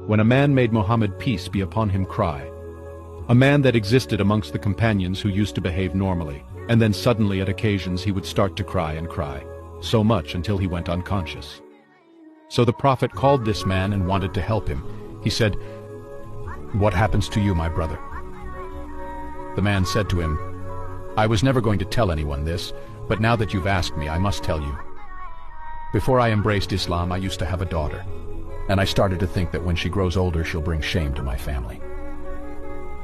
when a man made Muhammad, peace be upon him, cry. A man that existed amongst the companions who used to behave normally, and then suddenly at occasions he would start to cry and cry, so much until he went unconscious. So the Prophet called this man and wanted to help him. He said, "What happens to you, my brother?" The man said to him, "I was never going to tell anyone this, but now that you've asked me, I must tell you. Before I embraced Islam, I used to have a daughter, and I started to think that when she grows older, she'll bring shame to my family.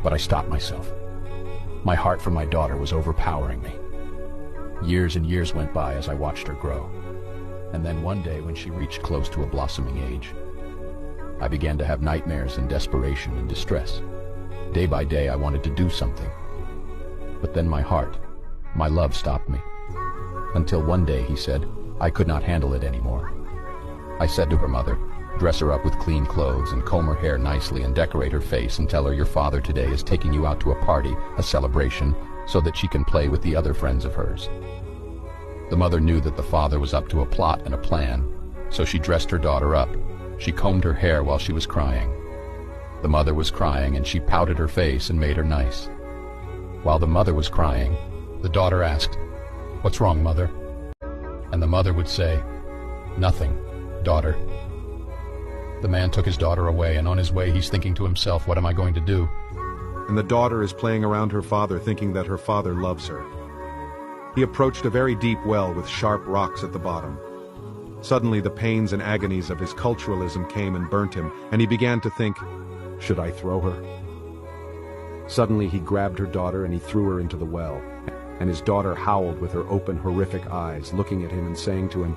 But I stopped myself. My heart for my daughter was overpowering me. Years and years went by as I watched her grow, and then one day when she reached close to a blossoming age, I began to have nightmares and desperation and distress. Day by day I wanted to do something, but then my heart, my love stopped me. Until one day he said, I could not handle it anymore. I said to her mother, dress her up with clean clothes and comb her hair nicely and decorate her face and tell her your father today is taking you out to a party, a celebration, so that she can play with the other friends of hers. The mother knew that the father was up to a plot and a plan, so she dressed her daughter up. She combed her hair while she was crying. The mother was crying and she pouted her face and made her nice. While the mother was crying, the daughter asked, "What's wrong, mother?" And the mother would say, "Nothing, daughter." The man took his daughter away, and on his way he's thinking to himself, what am I going to do? And the daughter is playing around her father, thinking that her father loves her. He approached a very deep well with sharp rocks at the bottom. Suddenly the pains and agonies of his culturalism came and burnt him, and he began to think, should I throw her? Suddenly he grabbed her daughter and he threw her into the well, and his daughter howled with her open, horrific eyes, looking at him and saying to him,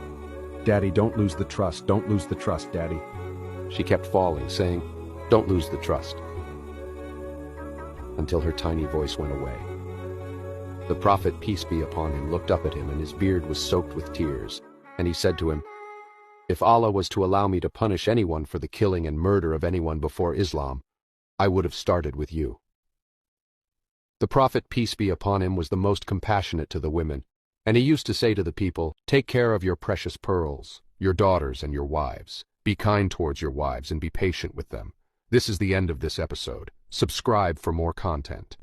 "Daddy, don't lose the trust, don't lose the trust, Daddy." She kept falling, saying, "Don't lose the trust," until her tiny voice went away. The Prophet, peace be upon him, looked up at him, and his beard was soaked with tears, and he said to him, "If Allah was to allow me to punish anyone for the killing and murder of anyone before Islam, I would have started with you." The Prophet, peace be upon him, was the most compassionate to the women, and he used to say to the people, "Take care of your precious pearls, your daughters and your wives. Be kind towards your wives and be patient with them." This is the end of this episode. Subscribe for more content.